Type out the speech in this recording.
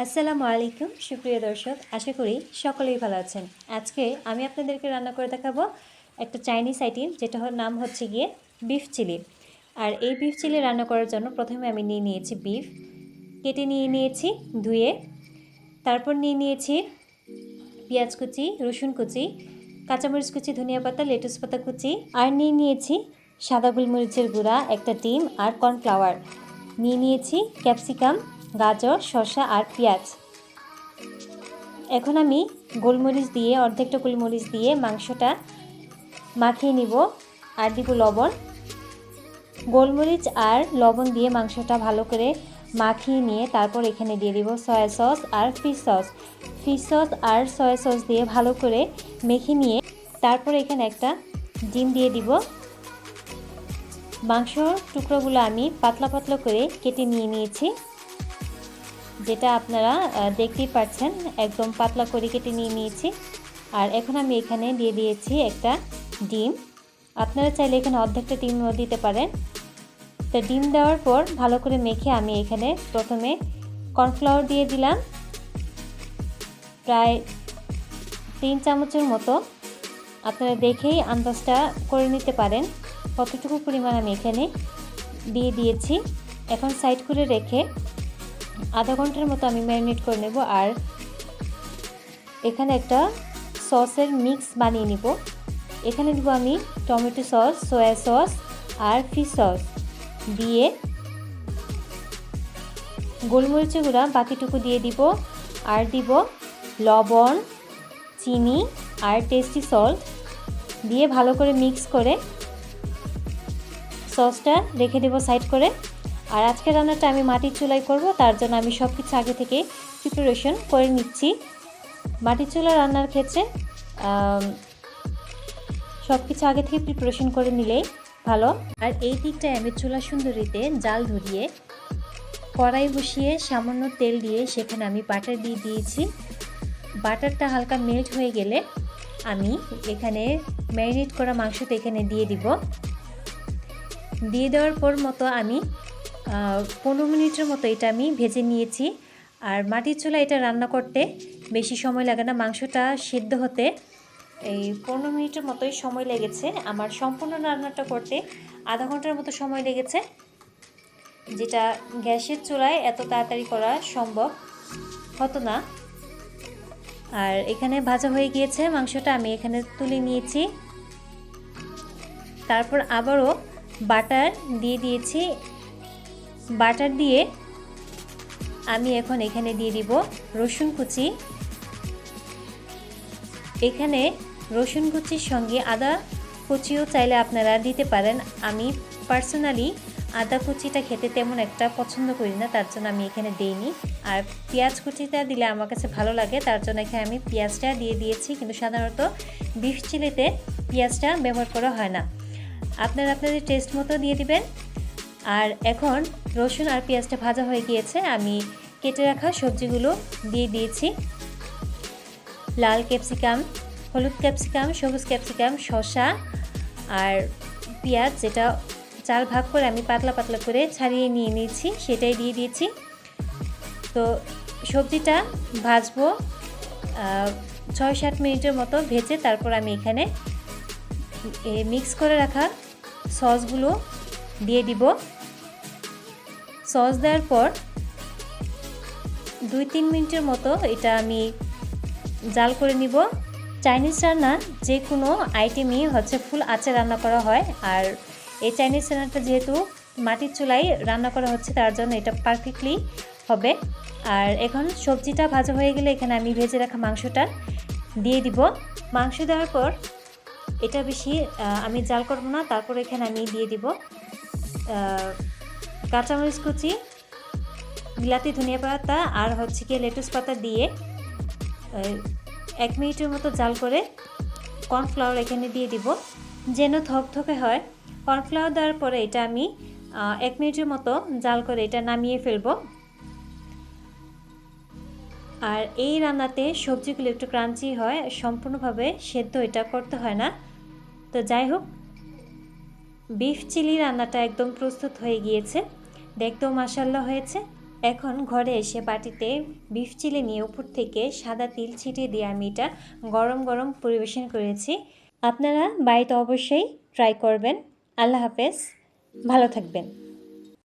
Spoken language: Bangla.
আসসালামু আলাইকুম সুপ্রিয় দর্শক, আশা করি সকলেই ভালো আছেন। আজকে আমি আপনাদেরকে রান্না করে দেখাবো একটা চাইনিজ আইটেম, যেটা নাম হচ্ছে গিয়ে বিফ চিলি। আর এই বিফ চিলি রান্না করার জন্য প্রথমে আমি নিয়ে নিয়েছি বিফ, কেটে নিয়ে নিয়েছি ধুয়ে। তারপর নিয়ে নিয়েছি পেঁয়াজ কুচি, রসুন কুচি, কাঁচামরিচ কুচি, ধনিয়া পাতা, লেটুস পাতা কুচি, আর নিয়ে নিয়েছি সাদা গোলমরিচের গুঁড়া, একটা ডিম আর কর্নফ্লাওয়ার। নিয়ে নিয়েছি ক্যাপসিকাম, গাজর, শসা আর পেঁয়াজ। এখন আমি গোলমরিচ দিয়ে, অর্ধেকটা গোলমরিচ দিয়ে মাংসটা মাখিয়ে নিব আর দিব লবণ। গোলমরিচ আর লবণ দিয়ে মাংসটা ভালো করে মাখিয়ে নিয়ে তারপর এখানে দিয়ে দিব সয়া সস আর ফিশ সস। ফিশ সস আর সয়া সস দিয়ে ভালো করে মেখে নিয়ে তারপর এখানে একটা ডিম দিয়ে দিব। মাংসর টুকরোগুলো আমি পাতলা পাতলা করে কেটে নিয়ে নিয়েছি, যেটা আপনারা দেখতেই পাচ্ছেন, একদম পাতলা করে কেটে নিয়ে নিয়েছি। আর এখন আমি এখানে দিয়ে দিয়েছি একটা ডিম। আপনারা চাইলে এখানে অর্ধেকটা ডিমও দিতে পারেন। তো ডিম দেওয়ার পর ভালো করে মেখে আমি এখানে প্রথমে কর্নফ্লাওয়ার দিয়ে দিলাম, প্রায় 3 চামচের মতো। আপনারা দেখেই আন্দাজটা করে নিতে পারেন কতটুকু পরিমাণ আমি এখানে দিয়ে দিয়েছি। এখন সাইড করে রেখে আধা ঘন্টার মতো আমি ম্যারিনেট করে নেব। আর এখানে একটা সসের মিক্স বানিয়ে নিব। এখানে দিব আমি টমেটো সস, সয়া সস আর ফিশ সস দিয়ে গোলমরিচের গুঁড়া বাকিটুকু দিয়ে দিব। আর দিব লবণ, চিনি আর টেস্টি সল্ট দিয়ে ভালো করে মিক্স করে সসটা রেখে দেব সাইড করে। আর আজকের রান্নাটা আমি মাটির চুলায় করব, তার জন্য আমি সব কিছু আগে থেকে প্রিপারেশন করে নিচ্ছি। মাটির চুলা রান্নার ক্ষেত্রে সব কিছু আগে থেকে প্রিপারেশন করে নিলেই ভালো। আর এই দিকটায় আমি চুলা সুন্দরীতে জাল ধরিয়ে কড়াই বসিয়ে সামান্য তেল দিয়ে সেখানে আমি বাটার দিয়ে দিয়েছি। বাটারটা হালকা মেল্ট হয়ে গেলে আমি এখানে ম্যারিনেট করা মাংসটা এখানে দিয়ে দিব। দিয়ে দেওয়ার পর মতো আমি 15 মিনিটের মতো এটা আমি ভেজে নিয়েছি। আর মাটির চুলা এটা রান্না করতে বেশি সময় লাগে না, মাংসটা সিদ্ধ হতে এই 15 মিনিটের মতোই সময় লেগেছে। আমার সম্পূর্ণ রান্নাটা করতে আধা ঘন্টার মতো সময় লেগেছে, যেটা গ্যাসের চুলায় এত তাড়াতাড়ি করা সম্ভব হতো না। আর এখানে ভাজা হয়ে গিয়েছে মাংসটা, আমি এখানে তুলে নিয়েছি। তারপর আবারও বাটার দিয়ে দিয়েছি। বাটার দিয়ে আমি এখন এখানে দিয়ে দিব রসুন কুচি। এখানে রসুন কুচির সঙ্গে আদা কুচিও চাইলে আপনারা দিতে পারেন। আমি পার্সোনালি আদা কুচিটা খেতে তেমন একটা পছন্দ করি না, তার জন্য আমি এখানে দিইনি। আর পেঁয়াজ কুচিটা দিলে আমার কাছে ভালো লাগে, তার জন্য এখানে আমি পেঁয়াজটা দিয়ে দিয়েছি। কিন্তু সাধারণত বিফ চিলিতে পেঁয়াজটা ব্যবহার করা হয় না, আপনারা আপনাদের টেস্ট মতো দিয়ে দিবেন। আর এখন রসুন আর পেঁয়াজটা ভাজা হয়ে গিয়েছে, আমি কেটে রাখা সবজিগুলো দিয়ে দিয়েছি। লাল ক্যাপসিকাম, হলুদ ক্যাপসিকাম, সবুজ ক্যাপসিকাম, শসা আর পেঁয়াজ, যেটা 4 ভাগ করে আমি পাতলা পাতলা করে ছাড়িয়ে নিয়ে নিয়েছি, সেটাই দিয়ে দিয়েছি। তো সবজিটা ভাজবো 6-7 মিনিটের মতো ভেজে তারপর আমি এখানে মিক্স করে রাখা সসগুলো দিয়ে দিব। সস দেওয়ার পর 2-3 মিনিটের মতো এটা আমি জাল করে নিব। চাইনিজ রান্না যে কোনো আইটেমই হচ্ছে ফুল আঁচে রান্না করা হয়। আর এই চাইনিজ রান্নাটা যেহেতু মাটির চুলায় রান্না করা হচ্ছে, তার জন্য এটা পারফেক্টলি হবে। আর এখন সবজিটা ভাজা হয়ে গেলে এখানে আমি ভেজে রাখা মাংসটা দিয়ে দিব। মাংস দেওয়ার পর এটা বেশি আমি জাল করব না। তারপর এখানে আমি দিয়ে দিব কাঁচামরিচ কুচি, বিলাতি ধনিয়া পাতা আর হচ্ছে কি লেটুস পাতা দিয়ে 1 মিনিটের মতো জাল করে কর্নফ্লাওয়ার এখানে দিয়ে দিব যেন থকথকে হয়। কর্নফ্লাওয়ার দেওয়ার পরে এটা আমি 1 মিনিটের মতো জাল করে এটা নামিয়ে ফেলব। আর এই রান্নাতে সবজিগুলো একটু ক্রাঞ্চি হয়, সম্পূর্ণভাবে সেদ্ধ এটা করতে হয় না। তো যাই হোক, বিফ চিলি রান্নাটা একদম প্রস্তুত হয়ে গিয়েছে, দেখতেও মাশাআল্লাহ হয়েছে। এখন ঘরে এসে বাটিতে বিফ চিলি নিয়ে উপর থেকে সাদা তিল ছিটিয়ে দিয়ে আমি এটা গরম গরম পরিবেশন করেছি। আপনারা বাড়িতে অবশ্যই ট্রাই করবেন। আল্লাহ হাফেজ, ভালো থাকবেন।